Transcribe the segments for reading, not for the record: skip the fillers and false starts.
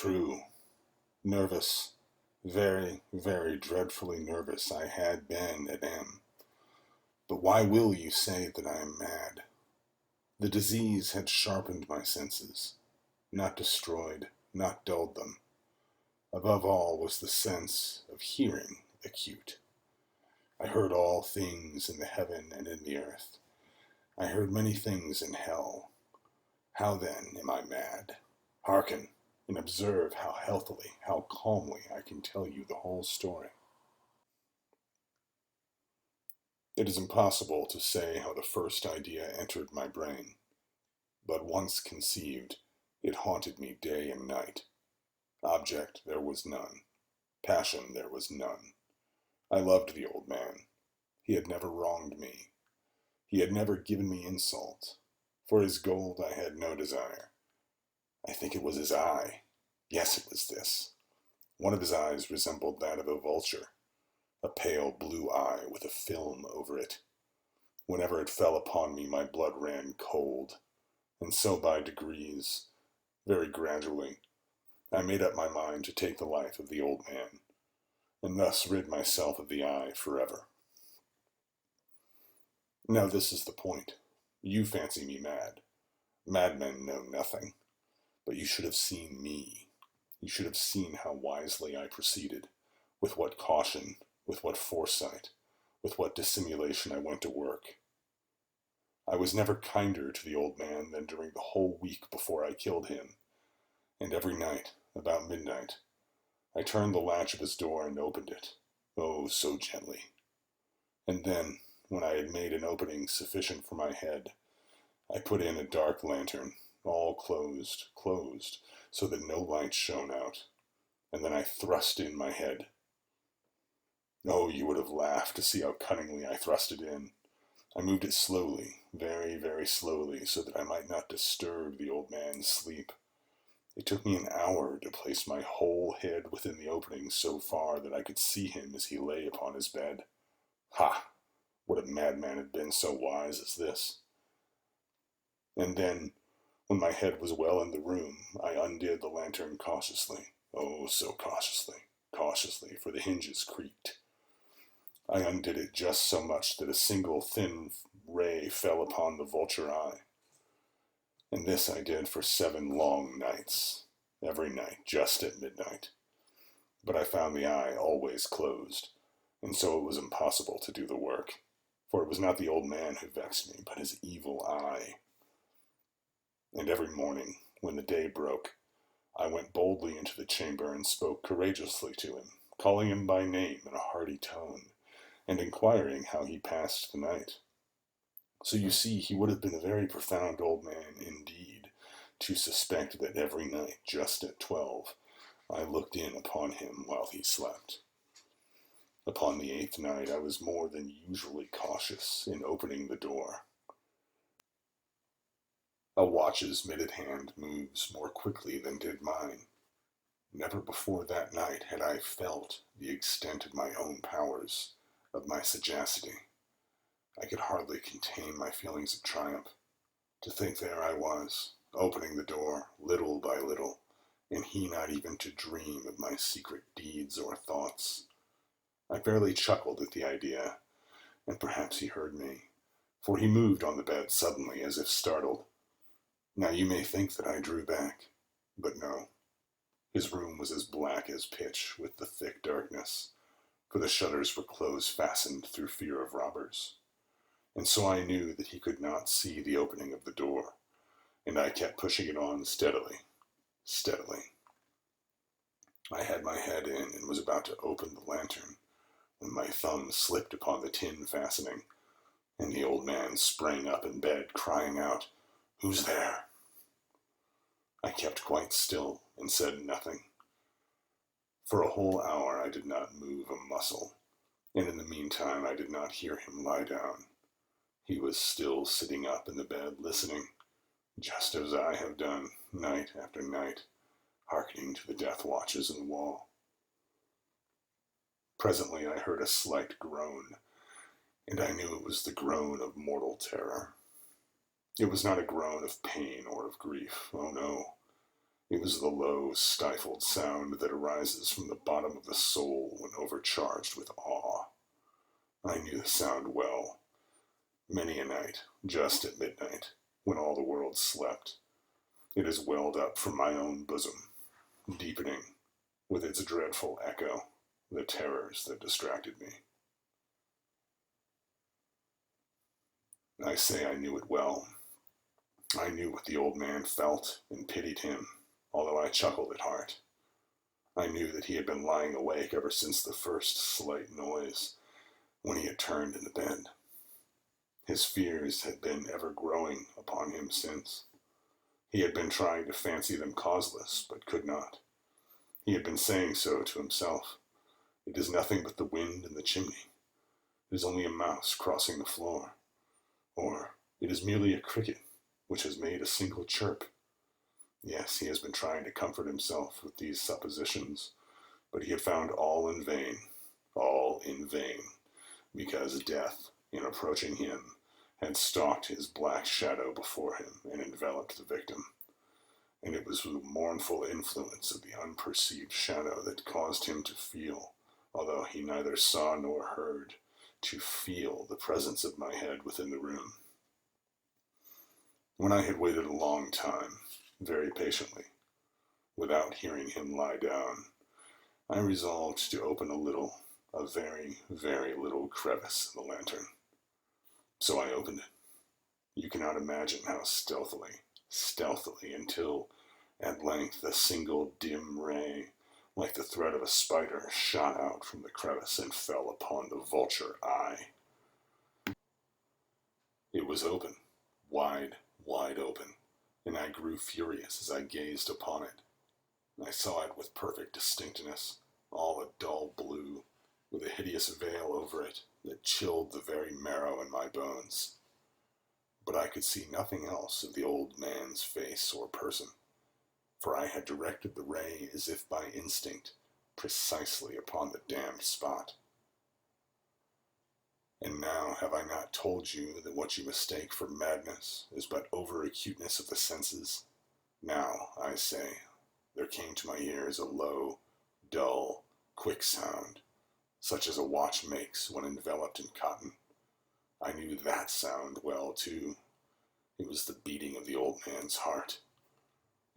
True. Nervous. Very, very dreadfully nervous I had been and am. But why will you say that I am mad? The disease had sharpened my senses, not destroyed, not dulled them. Above all was the sense of hearing acute. I heard all things in the heaven and in the earth. I heard many things in hell. How then am I mad? Hearken, and observe how healthily, how calmly I can tell you the whole story. It is impossible to say how the first idea entered my brain, but once conceived, it haunted me day and night. Object there was none. Passion there was none. I loved the old man. He had never wronged me. He had never given me insult. For his gold I had no desire. I think it was his eye. Yes, it was this. One of his eyes resembled that of a vulture, a pale blue eye with a film over it. Whenever it fell upon me, my blood ran cold, and so by degrees, very gradually, I made up my mind to take the life of the old man, and thus rid myself of the eye forever. Now this is the point. You fancy me mad. Madmen know nothing. But you should have seen me. You should have seen how wisely I proceeded, with what caution, with what foresight, with what dissimulation I went to work. I was never kinder to the old man than during the whole week before I killed him, and every night, about midnight, I turned the latch of his door and opened it, oh, so gently. And then, when I had made an opening sufficient for my head, I put in a dark lantern, all closed, so that no light shone out, and then I thrust in my head. Oh, you would have laughed to see how cunningly I thrust it in. I moved it slowly, very, very slowly, so that I might not disturb the old man's sleep. It took me an hour to place my whole head within the opening so far that I could see him as he lay upon his bed. Ha! What a madman had been so wise as this? And then, when my head was well in the room, I undid the lantern cautiously, oh, so cautiously, for the hinges creaked. I undid it just so much that a single thin ray fell upon the vulture eye. And this I did for 7 long nights, every night, just at midnight. But I found the eye always closed, and so it was impossible to do the work, for it was not the old man who vexed me, but his evil eye. And every morning, when the day broke, I went boldly into the chamber and spoke courageously to him, calling him by name in a hearty tone, and inquiring how he passed the night. So you see, he would have been a very profound old man indeed, to suspect that every night, just at 12, I looked in upon him while he slept. Upon the 8th night I was more than usually cautious in opening the door. A watch's mitted hand moves more quickly than did mine. Never before that night had I felt the extent of my own powers, of my sagacity. I could hardly contain my feelings of triumph. To think there I was, opening the door, little by little, and he not even to dream of my secret deeds or thoughts. I fairly chuckled at the idea, and perhaps he heard me, for he moved on the bed suddenly as if startled. Now you may think that I drew back, but no. His room was as black as pitch with the thick darkness, for the shutters were close fastened through fear of robbers. And so I knew that he could not see the opening of the door, and I kept pushing it on steadily. I had my head in and was about to open the lantern, when my thumb slipped upon the tin fastening, and the old man sprang up in bed, crying out, "Who's there?" I kept quite still and said nothing. For a whole hour I did not move a muscle, and in the meantime I did not hear him lie down. He was still sitting up in the bed, listening, just as I have done night after night, hearkening to the death watches in the wall. Presently I heard a slight groan, and I knew it was the groan of mortal terror. It was not a groan of pain or of grief, oh no. It was the low, stifled sound that arises from the bottom of the soul when overcharged with awe. I knew the sound well. Many a night, just at midnight, when all the world slept, it has welled up from my own bosom, deepening, with its dreadful echo, the terrors that distracted me. I say I knew it well. I knew what the old man felt and pitied him, although I chuckled at heart. I knew that he had been lying awake ever since the first slight noise, when he had turned in the bed. His fears had been ever growing upon him since. He had been trying to fancy them causeless, but could not. He had been saying so to himself. It is nothing but the wind in the chimney. It is only a mouse crossing the floor. Or it is merely a cricket which has made a single chirp. Yes, he has been trying to comfort himself with these suppositions, but he had found all in vain, because death, in approaching him, had stalked his black shadow before him and enveloped the victim. And it was the mournful influence of the unperceived shadow that caused him to feel, although he neither saw nor heard, to feel the presence of my head within the room. When I had waited a long time, very patiently, without hearing him lie down, I resolved to open a very, very little crevice in the lantern. So I opened it. You cannot imagine how stealthily, until at length a single dim ray, like the thread of a spider, shot out from the crevice and fell upon the vulture eye. It was open, wide open, and I grew furious as I gazed upon it. I saw it with perfect distinctness, all a dull blue, with a hideous veil over it that chilled the very marrow in my bones. But I could see nothing else of the old man's face or person, for I had directed the ray as if by instinct, precisely upon the damned spot. And now have I not told you that what you mistake for madness is but over-acuteness of the senses? Now, I say, there came to my ears a low, dull, quick sound, such as a watch makes when enveloped in cotton. I knew that sound well, too. It was the beating of the old man's heart.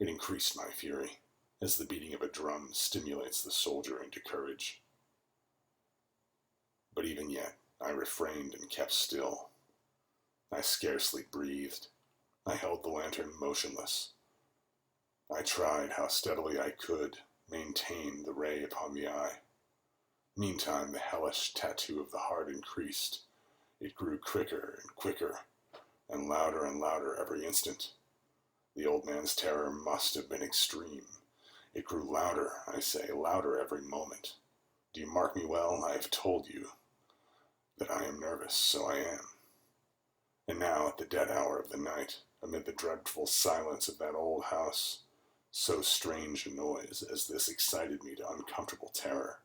It increased my fury, as the beating of a drum stimulates the soldier into courage. But even yet, I refrained and kept still. I scarcely breathed. I held the lantern motionless. I tried how steadily I could maintain the ray upon the eye. Meantime, the hellish tattoo of the heart increased. It grew quicker and quicker, and louder every instant. The old man's terror must have been extreme. It grew louder, I say, louder every moment. Do you mark me well? I have told you that I am nervous, so I am. And now, at the dead hour of the night, amid the dreadful silence of that old house, so strange a noise as this excited me to uncomfortable terror.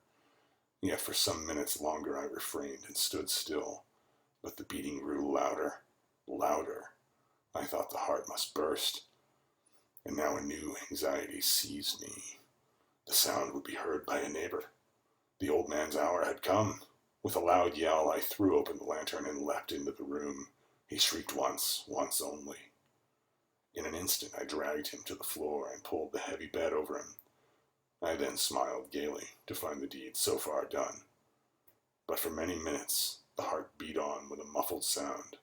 Yet for some minutes longer I refrained and stood still, but the beating grew louder. I thought the heart must burst, and now a new anxiety seized me. The sound would be heard by a neighbor. The old man's hour had come. With a loud yell, I threw open the lantern and leapt into the room. He shrieked once only. In an instant, I dragged him to the floor and pulled the heavy bed over him. I then smiled gaily to find the deed so far done. But for many minutes, the heart beat on with a muffled sound.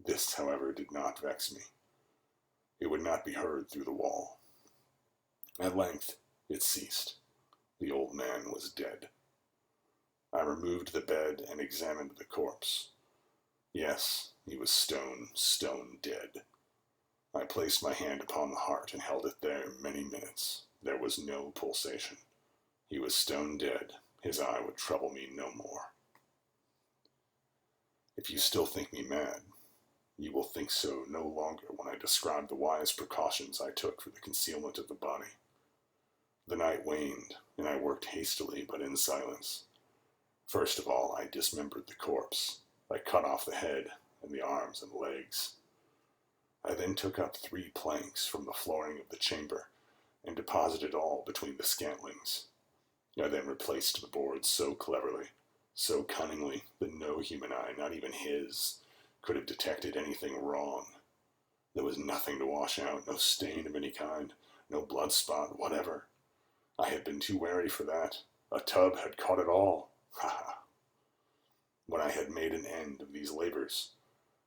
This, however, did not vex me. It would not be heard through the wall. At length, it ceased. The old man was dead. I removed the bed and examined the corpse. Yes, he was stone dead. I placed my hand upon the heart and held it there many minutes. There was no pulsation. He was stone dead. His eye would trouble me no more. If you still think me mad, you will think so no longer when I describe the wise precautions I took for the concealment of the body. The night waned, and I worked hastily but in silence. First of all, I dismembered the corpse. I cut off the head and the arms and legs. I then took up 3 planks from the flooring of the chamber and deposited all between the scantlings. I then replaced the boards so cleverly, so cunningly, that no human eye, not even his, could have detected anything wrong. There was nothing to wash out, no stain of any kind, no blood spot, whatever. I had been too wary for that. A tub had caught it all. Ha ha! When I had made an end of these labors,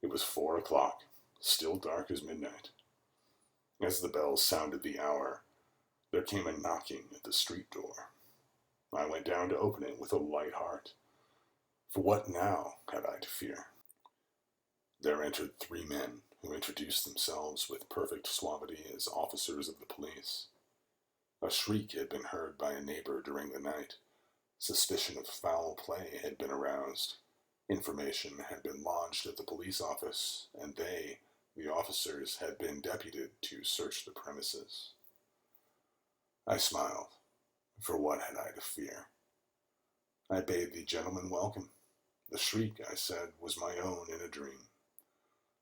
it was 4 o'clock, still dark as midnight. As the bells sounded the hour, there came a knocking at the street door. I went down to open it with a light heart. For what now had I to fear? There entered 3 men, who introduced themselves with perfect suavity as officers of the police. A shriek had been heard by a neighbor during the night. Suspicion of foul play had been aroused. Information had been lodged at the police office, and they, the officers, had been deputed to search the premises. I smiled, for what had I to fear? I bade the gentleman welcome. The shriek, I said, was my own in a dream.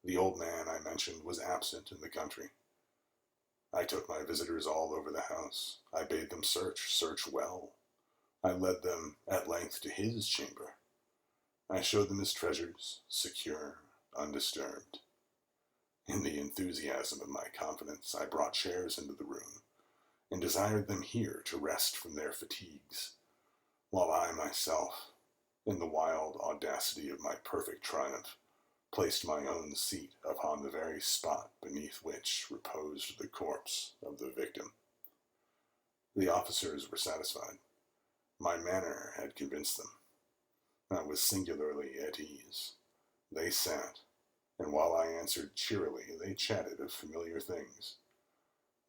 The old man I mentioned was absent in the country. I took my visitors all over the house. I bade them search well. I led them at length to his chamber. I showed them his treasures, secure, undisturbed. In the enthusiasm of my confidence, I brought chairs into the room, and desired them here to rest from their fatigues, while I myself, in the wild audacity of my perfect triumph, placed my own seat upon the very spot beneath which reposed the corpse of the victim. The officers were satisfied. My manner had convinced them. I was singularly at ease. They sat, and while I answered cheerily, they chatted of familiar things.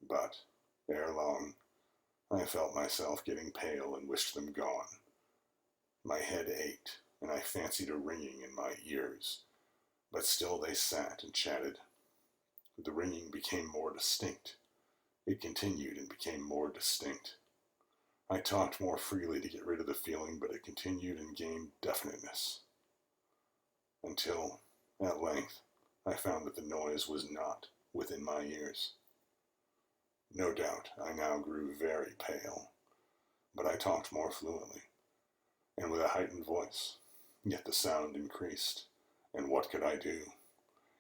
But, ere long, I felt myself getting pale and wished them gone. My head ached, and I fancied a ringing in my ears. But still they sat and chatted. The ringing became more distinct. It continued and became more distinct. I talked more freely to get rid of the feeling, but it continued and gained definiteness. Until, at length, I found that the noise was not within my ears. No doubt I now grew very pale, but I talked more fluently, and with a heightened voice, yet the sound increased. And what could I do?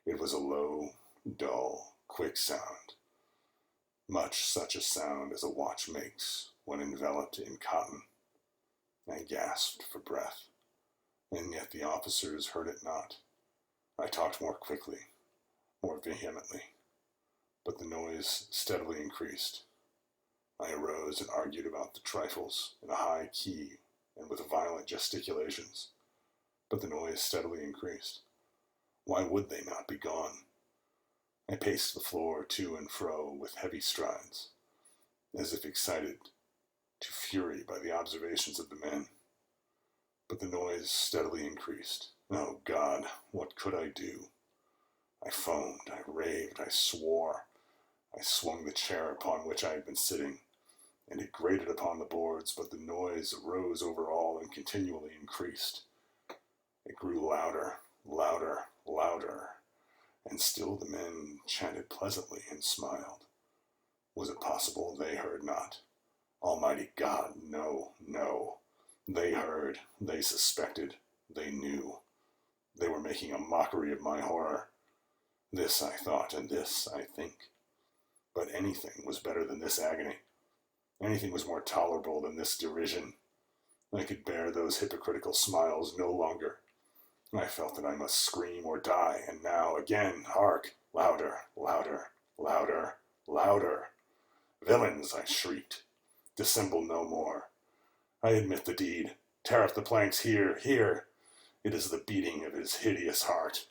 It was a low, dull, quick sound, much such a sound as a watch makes when enveloped in cotton. I gasped for breath, and yet the officers heard it not. I talked more quickly, more vehemently, but the noise steadily increased. I arose and argued about the trifles in a high key and with violent gesticulations, but the noise steadily increased. Why would they not be gone? I paced the floor to and fro with heavy strides, as if excited to fury by the observations of the men. But the noise steadily increased. Oh God, what could I do? I foamed, I raved, I swore. I swung the chair upon which I had been sitting, and it grated upon the boards, but the noise rose over all and continually increased. It grew louder, louder, louder, and still the men chatted pleasantly and smiled. Was it possible they heard not? Almighty God, no, no. They heard, they suspected, they knew. They were making a mockery of my horror. This I thought, and this I think. But anything was better than this agony. Anything was more tolerable than this derision. I could bear those hypocritical smiles no longer. I felt that I must scream or die, and now, again, hark! Louder, louder, louder, louder. Villains, I shrieked. Dissemble no more. I admit the deed. Tear up the planks here, here. It is the beating of his hideous heart.